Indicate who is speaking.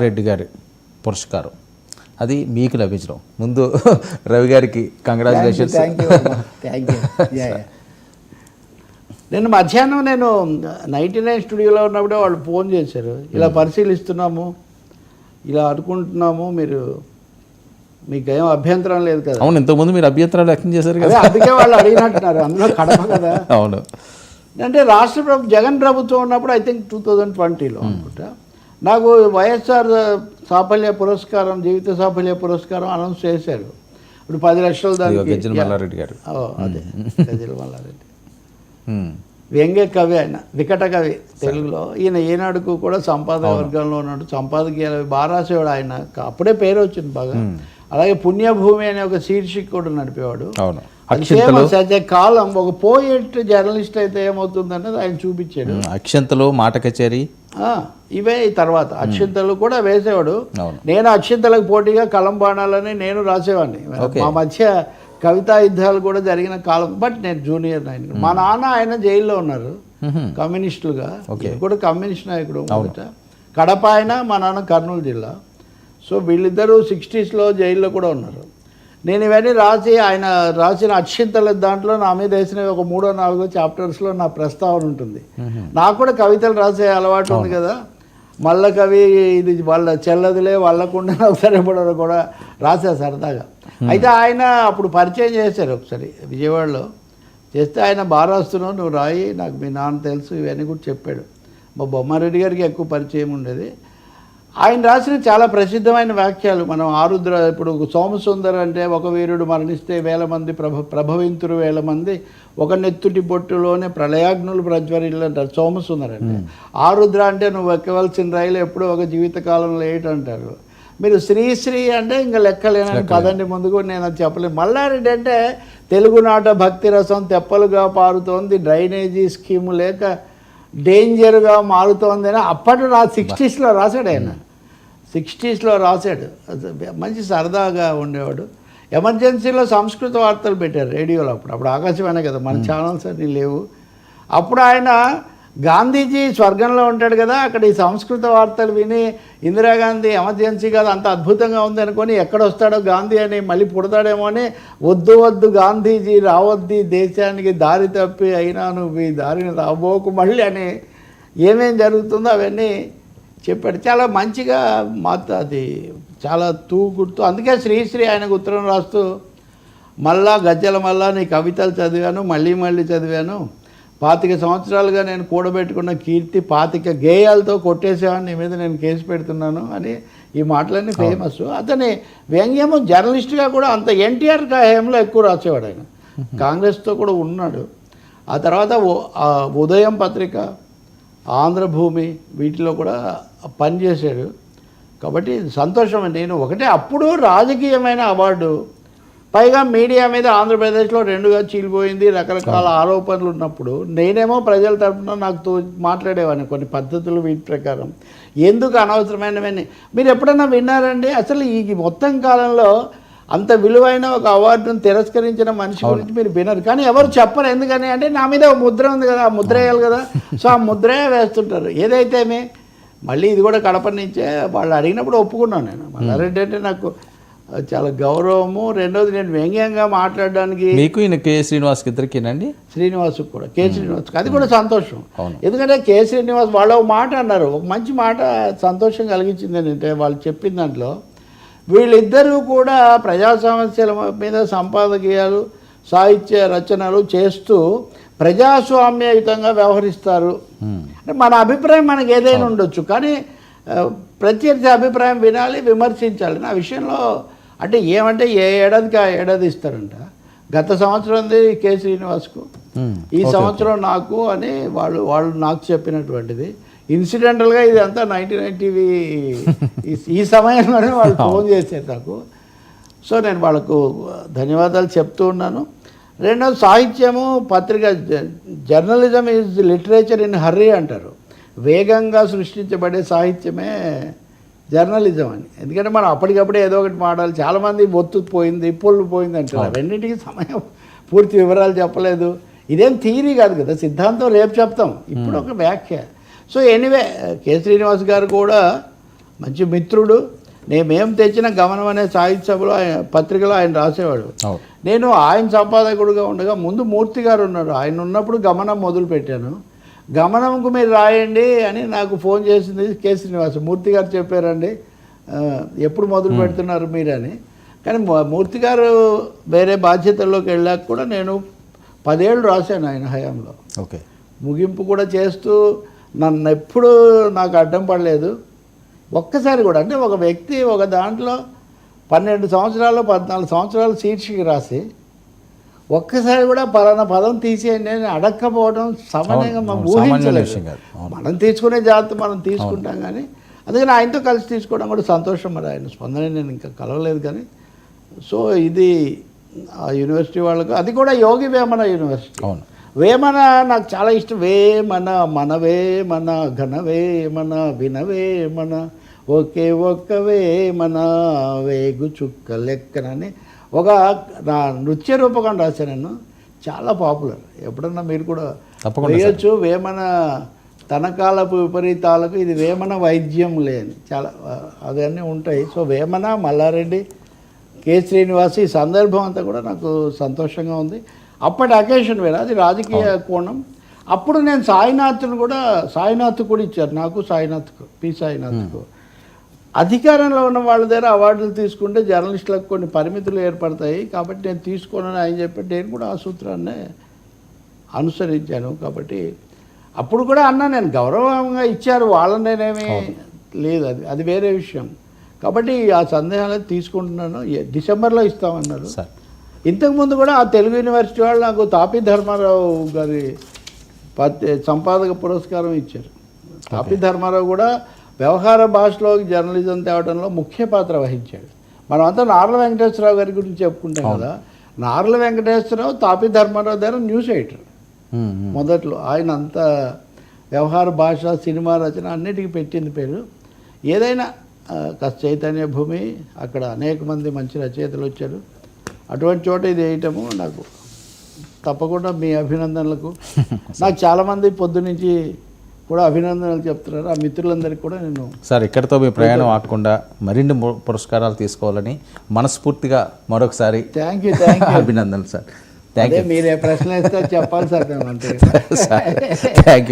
Speaker 1: రెడ్డి గారి పురస్కారం అది మీకు లభించడం ముందు రవి గారికి కంగ్రాచులేషన్స్.
Speaker 2: Thank you. నేను మధ్యాహ్నం 99 స్టూడియోలో ఉన్నప్పుడే వాళ్ళు ఫోన్ చేశారు, ఇలా పరిశీలిస్తున్నాము, ఇలా అనుకుంటున్నాము, మీకు ఏం అభ్యంతరం లేదు కదా.
Speaker 1: అవును, ఇంతకుముందు మీరు అభ్యంతరాలు వ్యక్తం చేశారు కదా,
Speaker 2: అందుకే వాళ్ళు అడిగినట్టున్నారు. అందులో కడప కదా.
Speaker 1: అవును,
Speaker 2: అంటే జగన్ ప్రభుత్వం ఉన్నప్పుడు ఐ థింక్ 2020లో అనుకుంటా నాకు వైఎస్ఆర్ సాఫల్య పురస్కారం, జీవిత సాఫల్య పురస్కారం అనౌన్స్ చేశారు. ఇప్పుడు 10 లక్షలు దానికి.
Speaker 1: గజ్జల మల్లారెడ్డి గారు.
Speaker 2: అదే గజ్జల మల్లారెడ్డి వ్యంగ్య కవి, ఆయన వికట కవి తెలుగులో. ఈయన ఏనాడుకు కూడా సంపాదక వర్గంలో ఉన్నాడు, సంపాదకీయాలు బాగా రాసేవాడు. ఆయన అప్పుడే పేరు వచ్చింది బాగా. అలాగే పుణ్యభూమి అనే ఒక శీర్షిక కూడా నడిపేవాడు. కాలం ఒక పోయిట్ జర్నలిస్ట్ అయితే ఏమవుతుందన్నది ఆయన చూపించాడు.
Speaker 1: అక్షంతలు, మాట కచేరీ,
Speaker 2: ఇవే తర్వాత అక్షింతలు కూడా వేసేవాడు. నేను అక్షింతలకు పోటీగా కలం బాణాలని నేను రాసేవాడిని. మా మధ్య కవితా యుద్ధాలు కూడా జరిగిన కాలం. బట్ నేను జూనియర్ నాయకుడు. మా నాన్న ఆయన జైల్లో ఉన్నారు కమ్యూనిస్టులుగా, కూడా కమ్యూనిస్ట్ నాయకుడు. కడప ఆయన, మా నాన్న కర్నూలు జిల్లా. సో వీళ్ళిద్దరూ 60sలో జైల్లో కూడా ఉన్నారు. నేను ఇవన్నీ రాసి, ఆయన రాసిన అక్షింతల దాంట్లో నా మీద వేసిన ఒక 3-4 చాప్టర్స్లో నా ప్రస్తావన ఉంటుంది. నాకు కూడా కవితలు రాసే అలవాటు ఉంది కదా. మల్ల కవి ఇది వాళ్ళ చెల్లదులే వాళ్ళకుండా ఒకసారి ఎప్పుడో కూడా రాసా సరదాగా. అయితే ఆయన అప్పుడు పరిచయం చేశారు ఒకసారి విజయవాడలో. చేస్తే ఆయన బాగా రాస్తున్నావు, నువ్వు రాయి, నాకు మీ నాన్న తెలుసు, ఇవన్నీ కూడా చెప్పాడు. మా బొమ్మారెడ్డి గారికి ఎక్కువ పరిచయం ఉండేది. ఆయన రాసిన చాలా ప్రసిద్ధమైన వాక్యాలు మనం ఆరుద్ర, ఇప్పుడు సోమసుందర్ అంటే ఒక వీరుడు మరణిస్తే 1000 మంది ప్రభవింతురు 1000 మంది, ఒక నెత్తుటి బొట్టులోనే ప్రళయాగ్నులు ప్రజ్వరిల్లు అంటారు సోమసుందర్ అంటే. ఆరుద్ర అంటే నువ్వు ఎక్కవలసిన రైలు ఎప్పుడో ఒక జీవితకాలంలో అంటారు. మీరు శ్రీశ్రీ అంటే ఇంకా లెక్కలేనని పదండి ముందుకు నేను అది చెప్పలేను. మల్లారెడ్డి అంటే తెలుగునాట భక్తి రసం తెప్పలుగా పారుతోంది, డ్రైనేజీ స్కీము లేక డేంజర్గా మారుతోంది అని అప్పటి 60sలో రాశాడు. ఆయన 60sలో రాశాడు. మంచి సరదాగా ఉండేవాడు. ఎమర్జెన్సీలో సంస్కృత వార్తలు పెట్టారు రేడియోలో. అప్పుడు ఆకాశవాణి కదా, మన ఛానల్స్ అన్నీ లేవు. అప్పుడు ఆయన గాంధీజీ స్వర్గంలో ఉంటాడు కదా, అక్కడ ఈ సంస్కృత వార్తలు విని ఇందిరాగాంధీ ఎమర్జెన్సీ కాదు అంత అద్భుతంగా ఉంది అనుకొని ఎక్కడొస్తాడో గాంధీ అని మళ్ళీ పుడతాడేమో అని, వద్దు గాంధీజీ రావద్ది దేశానికి దారి తప్పి, అయినా నువ్వు ఈ దారిని రాబోకు మళ్ళీ అని ఏమేం జరుగుతుందో అవన్నీ చెప్పాడు. చాలా మంచిగా అది చాలా గుర్తు. అందుకే శ్రీశ్రీ ఆయనకు ఉత్తరం రాస్తూ, మళ్ళా గజ్జల మళ్ళా నీ కవితలు చదివాను, మళ్ళీ చదివాను, 25 సంవత్సరాలుగా నేను కూడబెట్టుకున్న కీర్తి 25 గేయాలతో కొట్టేసేవాడిని, నీ మీద నేను కేసు పెడుతున్నాను అని ఈ మాటలన్నీ ఫేమస్. అతని వ్యంగ్యము జర్నలిస్ట్గా కూడా అంత ఎన్టీఆర్ హయాంలో ఎక్కువ రాసేవాడు. ఆయన కాంగ్రెస్తో కూడా ఉన్నాడు. ఆ తర్వాత ఉదయం పత్రిక, ఆంధ్రభూమి వీటిలో కూడా పనిచేశాడు. కాబట్టి సంతోషం. నేను ఒకటే, అప్పుడు రాజకీయమైన అవార్డు, పైగా మీడియా మీద ఆంధ్రప్రదేశ్లో 2గా చీలిపోయింది, రకరకాల ఆరోపణలు ఉన్నప్పుడు నేనేమో ప్రజల తరఫున నాకు మాట్లాడేవాడిని కొన్ని పద్ధతులు వీటి ప్రకారం. ఎందుకు అనవసరమైనవన్నీ మీరు ఎప్పుడన్నా విన్నారండి? అసలు ఈ మొత్తం కాలంలో అంత విలువైన ఒక అవార్డును తిరస్కరించిన మనిషి గురించి మీరు వినరు, కానీ ఎవరు చెప్పరు. ఎందుకని అంటే నా మీద ఒక ముద్ర ఉంది కదా, ఆ ముద్ర వేయాలి కదా. సో ఆ ముద్రే వేస్తుంటారు. ఏదైతేమే మళ్ళీ ఇది కూడా కడప నుంచే వాళ్ళు అడిగినప్పుడు ఒప్పుకున్నాను. నేను మల్లారెడ్డి అంటే నాకు చాలా గౌరవము. రెండోది నేను వ్యంగ్యంగా మాట్లాడడానికి
Speaker 1: మీకు ఈయన కె. శ్రీనివాస్కి ఇద్దరికేనండి,
Speaker 2: శ్రీనివాస్కి కూడా, కె. శ్రీనివాస్కి అది కూడా సంతోషం. ఎందుకంటే కె. శ్రీనివాస్ వాళ్ళు ఒక మాట అన్నారు, ఒక మంచి మాట సంతోషం కలిగించింది. ఏంటంటే వాళ్ళు చెప్పిన దాంట్లో వీళ్ళిద్దరూ కూడా ప్రజా సమస్యల మీద సంపాదకీయాలు, సాహిత్య రచనలు చేస్తూ ప్రజాస్వామ్యయుతంగా వ్యవహరిస్తారు. అంటే మన అభిప్రాయం మనకి ఏదైనా ఉండొచ్చు, కానీ ప్రత్యర్థి అభిప్రాయం వినాలి, విమర్శించాలి. నా విషయంలో అంటే ఏమంటే ఏ ఏడాదికి ఆ ఏడాది ఇస్తారంట. గత సంవత్సరం కె. శ్రీనివాస్కు, ఈ సంవత్సరం నాకు అని వాళ్ళు నాకు చెప్పినటువంటిది. ఇన్సిడెంటల్గా ఇది అంతా 99 టీవీ ఈ సమయంలోనే వాళ్ళు ఫోన్ చేశారు నాకు. సో నేను వాళ్ళకు ధన్యవాదాలు చెప్తూ ఉన్నాను. రెండోది సాహిత్యము, పత్రిక, journalism is literature in hurry అంటారు. వేగంగా సృష్టించబడే సాహిత్యమే జర్నలిజం అని. ఎందుకంటే మనం అప్పటికప్పుడే ఏదో ఒకటి మాట్లాడాలి. చాలామంది ఒత్తు పోయింది, పొల్లు పోయింది అంటారు. రెండింటికి సమయం, పూర్తి వివరాలు చెప్పలేదు. ఇదేం థియరీ కాదు కదా, సిద్ధాంతం రేపు చెప్తాం, ఇప్పుడు ఒక వ్యాఖ్య. So anyway K. శ్రీనివాస్ గారు కూడా మంచి మిత్రుడు. నేనేం తెచ్చిన గమనం అనే సాహిత్య సభలో పత్రికలో ఆయన రాసేవాడు. నేను ఆయన సంపాదకుడుగా ఉండగా ముందు మూర్తి గారు ఉన్నారు, ఆయన ఉన్నప్పుడు గమనం మొదలు పెట్టాను. గమనంకు మీరు రాయండి అని నాకు ఫోన్ చేసింది కె శ్రీనివాస్. మూర్తి గారు చెప్పారండి ఎప్పుడు మొదలు పెడుతున్నారు మీరని. కానీ మూర్తి గారు వేరే బాధ్యతల్లోకి వెళ్ళాక కూడా నేను 10 ఏళ్ళు రాశాను ఆయన హయాంలో.
Speaker 1: ఓకే,
Speaker 2: ముగింపు కూడా చేస్తూ నన్ను ఎప్పుడూ నాకు అడ్డం పడలేదు. ఒక్కసారి కూడా అంటే ఒక వ్యక్తి ఒక దాంట్లో 12 సంవత్సరాలు 14 సంవత్సరాలు శీర్షిక రాసి ఒక్కసారి కూడా పలానా పదం తీసేయండి అని అడక్కపోవడం సామాన్యంగా మనం ఊహించలేదు. మనం తీసుకునే జాగ్రత్త మనం తీసుకుంటాం, కానీ అందుకని ఆయనతో కలిసి తీసుకోవడం కూడా సంతోషం. మరి ఆయన స్పందన నేను ఇంకా కలవలేదు కానీ. సో ఇది ఆ యూనివర్సిటీ వాళ్ళకు, అది కూడా యోగి వేమన యూనివర్సిటీ. వేమన నాకు చాలా ఇష్టం. వేమన మనవే మన ఘనవే మన వినవే మన ఒకే ఒక్కవే మన వేగు చుక్క లెక్కనని ఒక నా నృత్య రూపకం రాశాను నేను. చాలా పాపులర్. ఎప్పుడన్నా మీరు కూడా వేయచ్చు. వేమన తనకాలపు విపరీతాలకు ఇది వేమన వైద్యం లేని చాలా అవన్నీ ఉంటాయి. సో వేమన, మల్లారెడ్డి, కె శ్రీనివాస్, ఈ సందర్భం అంతా కూడా నాకు సంతోషంగా ఉంది. అప్పటి అకేషన్ వేరే, అది రాజకీయ కోణం. అప్పుడు నేను సాయినాథ్ను కూడా, సాయినాథ్ కూడా ఇచ్చారు నాకు, సాయినాథ్కు, పి సాయినాథ్కు. అధికారంలో ఉన్న వాళ్ళ దగ్గర అవార్డులు తీసుకుంటే జర్నలిస్టులకు కొన్ని పరిమితులు ఏర్పడతాయి, కాబట్టి నేను తీసుకోనని ఆయన చెప్పి నేను కూడా ఆ సూత్రాన్నే అనుసరించాను. కాబట్టి అప్పుడు కూడా అన్నా నేను గౌరవంగా ఇచ్చారు వాళ్ళని, నేనేమీ లేదు, అది వేరే విషయం. కాబట్టి ఆ సందేహాలు తీసుకుంటున్నాను. డిసెంబర్లో ఇస్తామన్నారు. ఇంతకుముందు కూడా ఆ తెలుగు యూనివర్సిటీ వాళ్ళు నాకు తాపీ ధర్మారావు గారి సంపాదక పురస్కారం ఇచ్చారు. తాపీ ధర్మారావు కూడా వ్యవహార భాషలోకి జర్నలిజం తేవడంలో ముఖ్య పాత్ర వహించాడు. మనం అంతా నార్ల వెంకటేశ్వరరావు గారి గురించి చెప్పుకుంటాం కదా. నార్ల వెంకటేశ్వరరావు తాపీ ధర్మారావు దగ్గర న్యూస్ ఎడిటర్ మొదట్లో. ఆయన అంత వ్యవహార భాష, సినిమా రచన అన్నిటికీ పెట్టింది పేరు. ఏదైనా కాస్త చైతన్య భూమి, అక్కడ అనేక మంది మంచి రచయితలు వచ్చారు. అటువంటి చోట ఇది వేయటము నాకు తప్పకుండా మీ అభినందనలకు. నాకు చాలామంది పొద్దునుంచి కూడా అభినందనలు చెప్తున్నారు. ఆ మిత్రులందరికీ కూడా నేను
Speaker 1: సార్ ఇక్కడితో మీ ప్రయాణం ఆగకుండా మరిన్ని పురస్కారాలు తీసుకోవాలని మనస్ఫూర్తిగా మరొకసారి
Speaker 2: థ్యాంక్ యూ
Speaker 1: అభినందనలు సార్. Thank you.
Speaker 2: మీరే ప్రశ్న ఇస్తే చెప్పాలి సార్ మేము అంతే.
Speaker 1: Thank you.